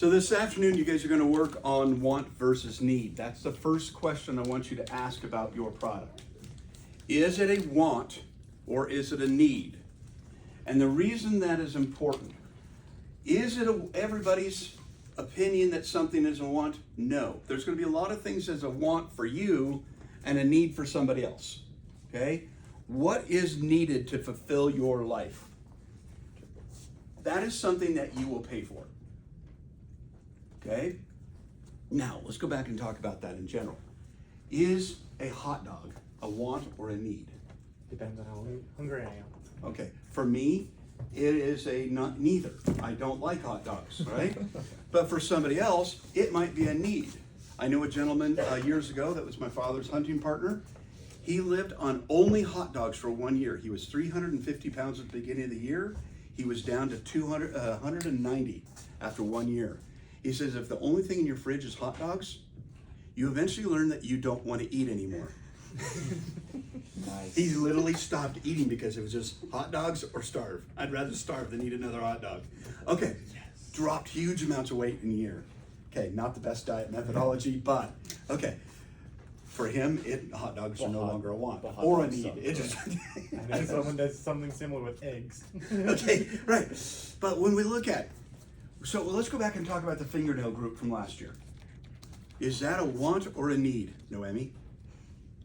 So this afternoon, you guys are going to work on want versus need. That's the first question I want you to ask about your product. Is it a want or is it a need? And the reason that is important, is it everybody's opinion that something is a want? No. There's going to be a lot of things as a want for you and a need for somebody else. Okay? What is needed to fulfill your life? That is something that you will pay for. Okay? Now, let's go back and talk about that in general. Is a hot dog a want or a need? Depends on how hungry I am. Okay, for me, it is a neither. I don't like hot dogs, right? But for somebody else, it might be a need. I knew a gentleman years ago that was my father's hunting partner. He lived on only hot dogs for 1 year. He was 350 pounds at the beginning of the year. He was down to 190 after 1 year. He says, if the only thing in your fridge is hot dogs, you eventually learn that you don't want to eat anymore. Nice. He literally stopped eating because it was just hot dogs or starve. I'd rather starve than eat another hot dog. Okay, yes. Dropped huge amounts of weight in a year. Okay, not the best diet methodology, but okay. For him, hot dogs are no longer a want or a need. It just I know someone does something similar with eggs. Okay, right. But when we look at, so let's go back and talk about the fingernail group from last year. Is that a want or a need, Noemi?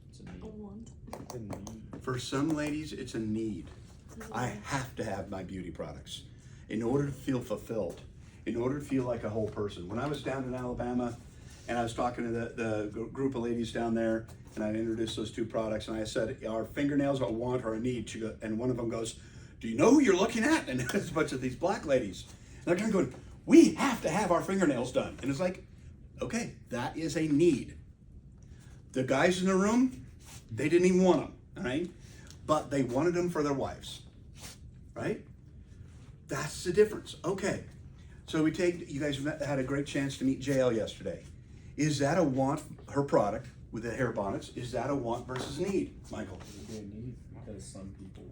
It's a want. It's a need. For some ladies, it's a need. I have to have my beauty products in order to feel fulfilled, in order to feel like a whole person. When I was down in Alabama and I was talking to the group of ladies down there, and I introduced those two products, and I said, are fingernails a want or a need? And one of them goes, do you know who you're looking at? And it's a bunch of these black ladies. And they're kind of going, we have to have our fingernails done. And it's like, okay, that is a need. The guys in the room, they didn't even want them, all right? But they wanted them for their wives, right? That's the difference. Okay, so you guys had a great chance to meet JL yesterday. Is that a want, her product with the hair bonnets, is that a want versus need, Michael? It's a good need because some people...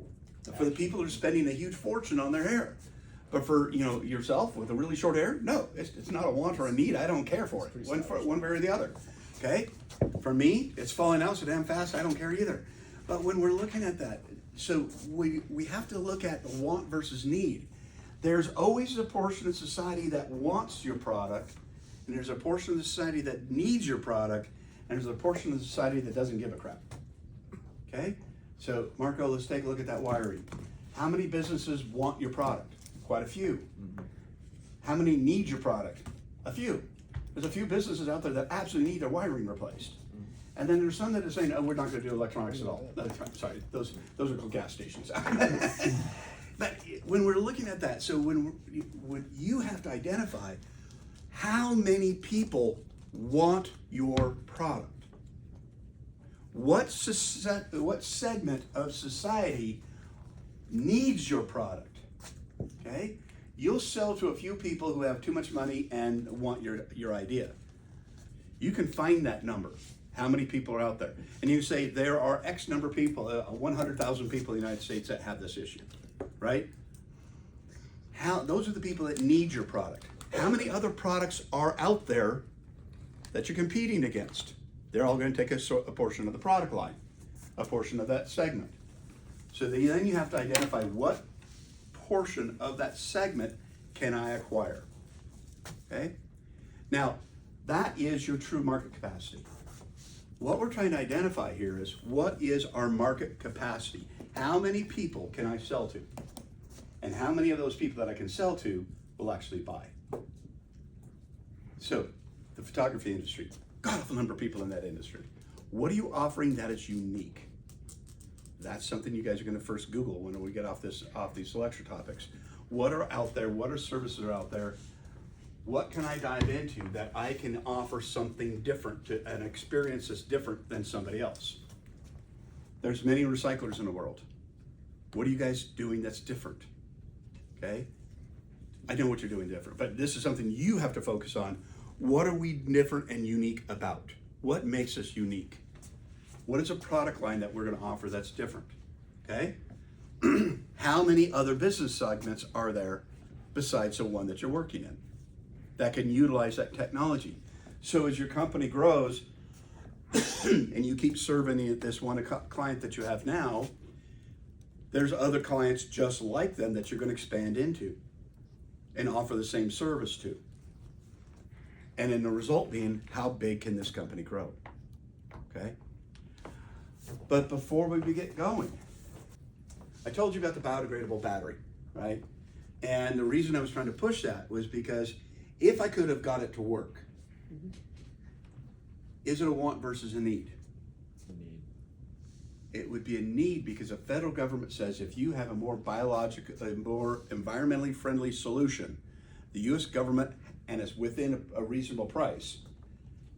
For the people who are spending a huge fortune on their hair. But for yourself with a really short hair, no, it's not a want or a need. I don't care for it, one way or the other. Okay, for me, it's falling out so damn fast. I don't care either. But when we're looking at that, so we have to look at the want versus need. There's always a portion of society that wants your product, and there's a portion of the society that needs your product, and there's a portion of the society that doesn't give a crap. Okay, so Marco, let's take a look at that wiring. How many businesses want your product? Quite a few. How many need your product? A few. There's a few businesses out there that absolutely need their wiring replaced. And then there's some that are saying, oh, we're not going to do electronics at all. No, sorry, those are called gas stations. But when we're looking at that, so when you have to identify how many people want your product. What segment of society needs your product? Okay, you'll sell to a few people who have too much money and want your idea. You can find that number. How many people are out there? And you say there are X number of people, 100,000 people in the United States that have this issue, right? Those are the people that need your product. How many other products are out there that you're competing against? They're all going to take a portion of the product line, a portion of that segment. So then you have to identify what portion of that segment can I acquire. Okay? Now, that is your true market capacity. What we're trying to identify here is what is our market capacity? How many people can I sell to? And how many of those people that I can sell to will actually buy? So, the photography industry, God awful number of people in that industry. What are you offering that is unique? That's something you guys are going to first Google when we get off these lecture topics. What are out there? What are services are out there? What can I dive into that I can offer something different to an experience that's different than somebody else? There's many recyclers in the world. What are you guys doing that's different? Okay? I know what you're doing different, but this is something you have to focus on. What are we different and unique about? What makes us unique? What is a product line that we're going to offer that's different? Okay? How many other business segments are there besides the one that you're working in? that can utilize that technology. So as your company grows and you keep serving this one client that you have now, there's other clients just like them that you're going to expand into and offer the same service to. And then the result being, how big can this company grow? Okay? But before we get going, I told you about the biodegradable battery, right? And the reason I was trying to push that was because if I could have got it to work, is it a want versus a need? It would be a need because the federal government says if you have a more environmentally friendly solution, the U.S. government, and it's within a reasonable price,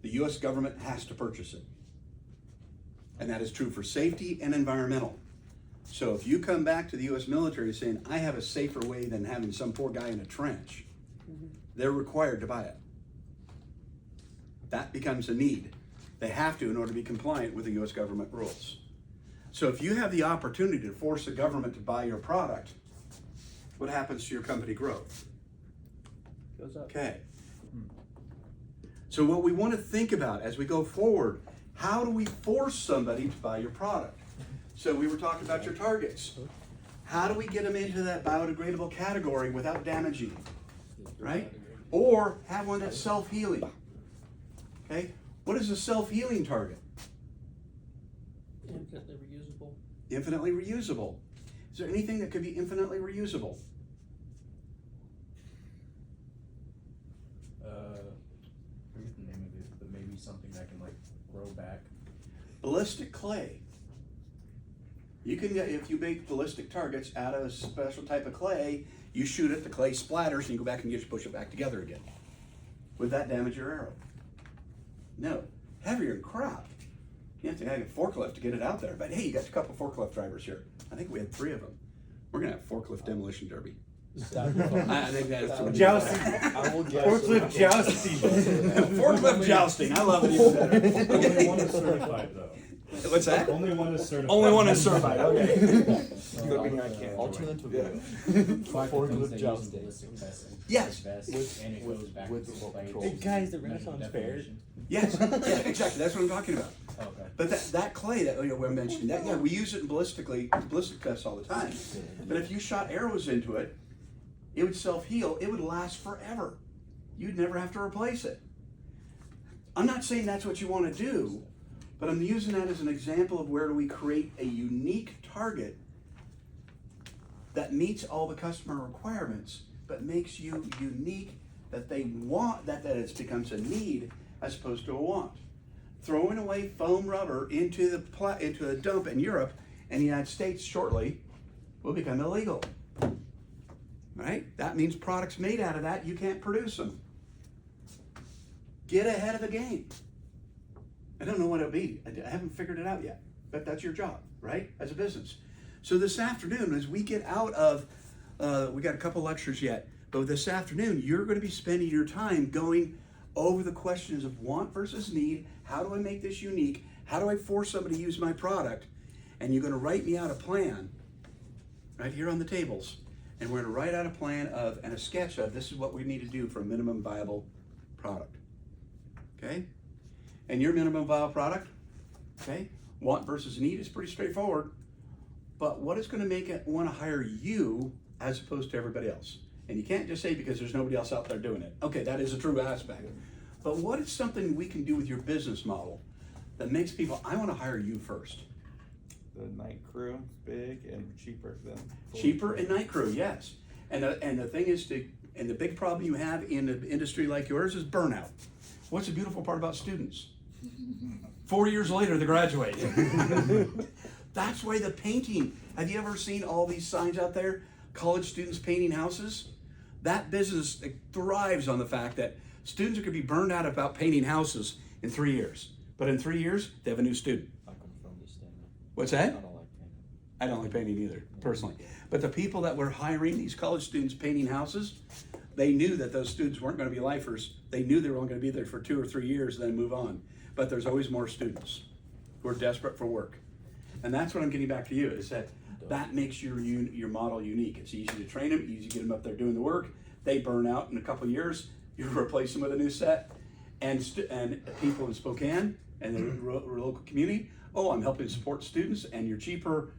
the U.S. government has to purchase it. And that is true for safety and environmental. So if you come back to the U.S. military saying, I have a safer way than having some poor guy in a trench, they're required to buy it. That becomes a need. They have to in order to be compliant with the U.S. government rules. So if you have the opportunity to force the government to buy your product, what happens to your company growth? Goes up. Okay. So what we want to think about as we go forward, how do we force somebody to buy your product? So we were talking about your targets. How do we get them into that biodegradable category without damaging them, right? Or have one that's self-healing. Okay? What is a self-healing target? Infinitely reusable. Infinitely reusable. Is there anything that could be infinitely reusable? I forget the name of it, but maybe something that can like grow back. Ballistic clay. You can get, if you make ballistic targets out of a special type of clay, you shoot it, the clay splatters, and you go back and just push it back together again. Would that damage your arrow? No. Heavier than crap. You have to have a forklift to get it out there. But hey, you got a couple forklift drivers here. I think we had 3 of them. We're gonna have forklift demolition derby. I think that's Jousting. I will guess. Forklift jousting. Forklift jousting. I love it even better. Only one is certified though. What's that? Only one is certified. Only one is certified. Okay. Alternative Yeah. forklift jousting. Yes. And it goes back with to the like, controls. Hey guys, the Renaissance fair. definition. Yes. Yeah. Exactly. That's what I'm talking about. Okay. But that clay that we're mentioning, that yeah, we use it in ballistic tests all the time. But if you shot arrows into it, it would self-heal. It would last forever. You'd never have to replace it. I'm not saying that's what you want to do, but I'm using that as an example of where do we create a unique target that meets all the customer requirements, but makes you unique, that they want, that it becomes a need as opposed to a want. Throwing away foam rubber into a dump in Europe and the United States shortly will become illegal. Right? That means products made out of that, you can't produce them. Get ahead of the game. I don't know what it'll be. I haven't figured it out yet, but that's your job, right? As a business. So this afternoon, as we get out of, we got a couple lectures yet, but this afternoon, you're going to be spending your time going over the questions of want versus need. How do I make this unique? How do I force somebody to use my product? And you're going to write me out a plan right here on the tables. And we're going to write out a plan of and a sketch of this is what we need to do for a minimum viable product. Okay? And your minimum viable product, okay, want versus need is pretty straightforward. But what is going to make it want to hire you as opposed to everybody else? And you can't just say because there's nobody else out there doing it. Okay, that is a true aspect. But what is something we can do with your business model that makes people, I want to hire you first? The night crew, big and cheaper than. Cheaper and night crew, yes. And the thing is, and the big problem you have in an industry like yours is burnout. What's the beautiful part about students? 4 years later, they graduate. That's why the painting, have you ever seen all these signs out there? College students painting houses? That business thrives on the fact that students are going to be burned out about painting houses in 3 years. But in 3 years, they have a new student. I come from this thing. What's I that? don't like painting. I don't like painting either, personally. But the people that were hiring these college students painting houses, they knew that those students weren't going to be lifers. They knew they were only going to be there for 2 or 3 years and then move on. But there's always more students who are desperate for work. And that's what I'm getting back to you, is that makes your model unique. It's easy to train them, easy to get them up there doing the work. They burn out in a couple of years. you replace them with a new set, and people in Spokane and the local community, oh, I'm helping support students, and you're cheaper,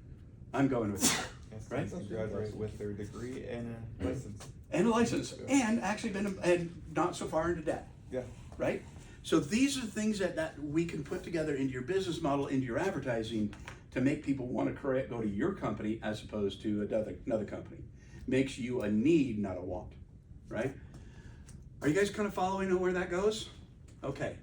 I'm going with you. Yes, Right? they can graduate with their degree and a license. And a license, and actually and not so far into debt, Yeah. right? So these are things that we can put together into your business model, into your advertising, to make people want to go to your company as opposed to another company. Makes you a need, not a want, right? Are you guys kind of following where that goes? Okay.